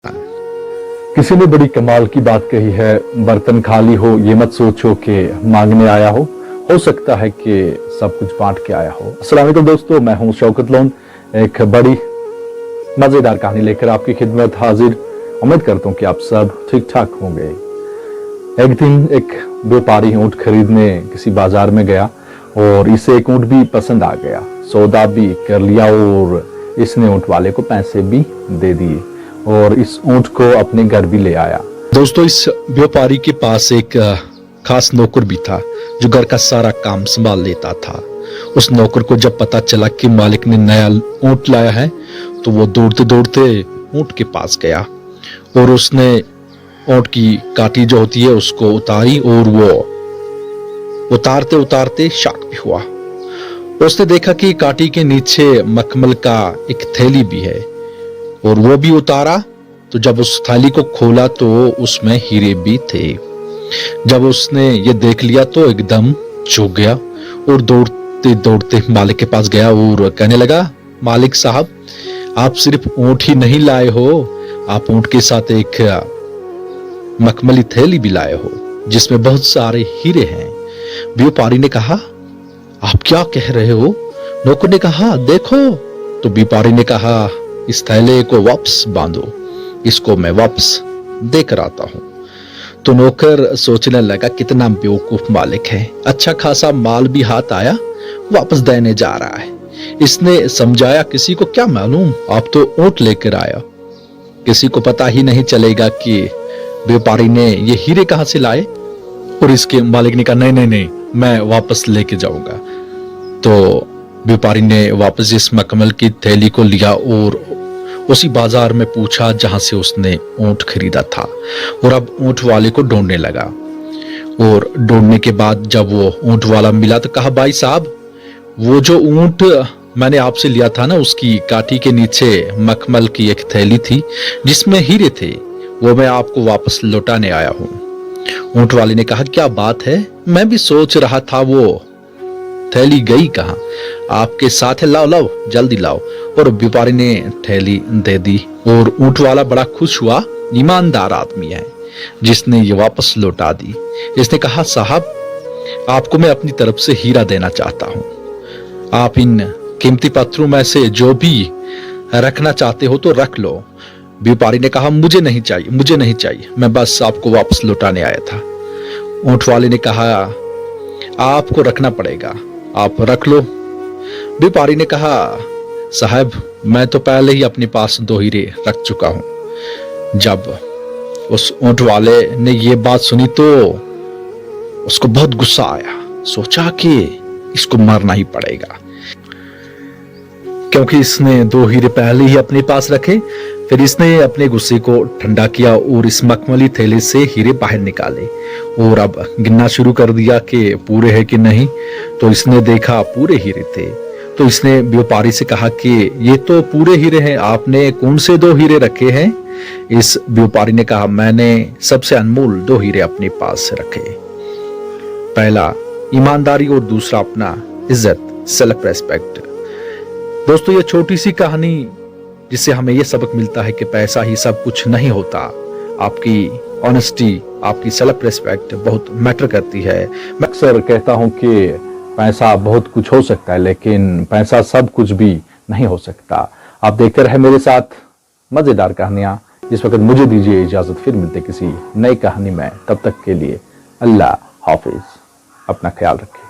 किसी ने बड़ी कमाल की बात कही है, बर्तन खाली हो ये मत सोचो कि मांगने आया हो सकता है कि सब कुछ बांट के आया हो। अस्सलाम वालेकुम दोस्तों, मैं हूं शौकत लोन, एक बड़ी मजेदार कहानी लेकर आपकी खिदमत हाजिर। उम्मीद करता हूं कि आप सब ठीक ठाक होंगे। एक दिन एक व्यापारी ऊंट खरीदने किसी बाजार में गया और इसे एक ऊंट भी पसंद आ गया। सौदा भी कर लिया और इसने ऊंट वाले को पैसे भी दे दिए और इस ऊंट को अपने घर भी ले आया। दोस्तों, इस व्यापारी के पास एक खास नौकर भी था जो घर का सारा काम संभाल लेता था। उस नौकर को जब पता चला कि मालिक ने नया ऊंट लाया है तो वो दौड़ते दौड़ते ऊंट के पास गया और उसने ऊंट की काठी जो होती है उसको उतारी और वो उतारते उतारते शॉक भी हुआ। उसने देखा कि काठी के नीचे मखमल का एक थैली भी है और वो भी उतारा। तो जब उस थाली को खोला तो उसमें हीरे भी थे। जब उसने ये देख लिया तो एकदम चौंक गया और दौड़ते दौड़ते मालिक के पास गया और कहने लगा, मालिक साहब, आप सिर्फ ऊंट ही नहीं लाए हो, आप ऊंट के साथ एक मखमली थैली भी लाए हो जिसमें बहुत सारे हीरे हैं। व्यापारी ने कहा, आप क्या कह रहे हो? नौकर ने कहा, देखो। तो व्यापारी ने कहा, इस थैले को वापस बांधो, इसको मैं वापस देकर आता हूं। तो नौकर सोचने लगा, कितना बेवकूफ मालिक है, अच्छा खासा माल भी हाथ आया, वापस देने जा रहा है। इसने समझाया, किसी को क्या मालूम, आप तो ऊंट लेकर आया, किसी को पता ही नहीं चलेगा कि व्यापारी ने ये हीरे कहां से लाए। और इसके मालिक ने कहा, नहीं, मैं वापस लेके जाऊंगा। तो व्यापारी ने वापस इस मखमल की थैली को लिया और उसी बाजार में पूछा जहां से उसने ऊंट खरीदा था और अब ऊंट वाले को ढूंढने लगा। और ढूंढने के बाद जब वो ऊंट वाला मिला तो कहा, भाई साहब, वो जो ऊंट मैंने आपसे लिया था ना, उसकी काठी के नीचे मखमल की एक थैली थी जिसमें हीरे थे, वो मैं आपको वापस लौटाने आया हूं। ऊंट वाले ने कहा, क्या बात है, मैं भी सोच रहा था वो थैली गई कहां, आपके साथ है, लाओ जल्दी लाओ। और व्यापारी ने थैली दे दी और ऊंट वाला बड़ा खुश हुआ, ईमानदार आदमी है जिसने ये वापस लौटा दी। इसने कहा, साहब, आपको मैं अपनी तरफ से हीरा देना चाहता हूं, आप इन कीमती पत्थरों में से जो भी रखना चाहते हो तो रख लो। व्यापारी ने कहा, मुझे नहीं चाहिए, मैं बस आपको वापस लौटाने आया था। ऊंट वाले ने कहा, आपको रखना पड़ेगा, आप रख लो। व्यापारी ने कहा, साहब, मैं तो पहले ही अपने पास 2 हीरे रख चुका हूं। जब उस ऊंट वाले ने ये बात सुनी तो उसको बहुत गुस्सा आया, सोचा कि इसको मारना ही पड़ेगा, क्योंकि इसने 2 हीरे पहले ही अपने पास रखे। फिर इसने अपने गुस्से को ठंडा किया और इस मखमली थैले से हीरे बाहर निकाले और अब गिनना शुरू कर दिया कि पूरे हैं कि नहीं। तो इसने देखा पूरे हीरे थे। तो इसने व्यापारी से कहा कि ये तो पूरे हीरे हैं, आपने कौन से 2 हीरे रखे हैं? इस व्यापारी ने कहा, मैंने सबसे अनमोल 2 हीरे अपने पास रखे, पहला ईमानदारी और दूसरा अपना इज्जत, सेल्फ रेस्पेक्ट। दोस्तों, ये छोटी सी कहानी जिससे हमें यह सबक मिलता है कि पैसा ही सब कुछ नहीं होता, आपकी ऑनेस्टी, आपकी सेल्फ रेस्पेक्ट बहुत मैटर करती है। मैं अक्सर कहता हूं कि पैसा बहुत कुछ हो सकता है लेकिन पैसा सब कुछ भी नहीं हो सकता। आप देखते रहे मेरे साथ मजेदार कहानियां। इस वक्त मुझे दीजिए इजाजत, फिर मिलते किसी नई कहानी में। तब तक के लिए अल्लाह हाफिज, अपना ख्याल रखें।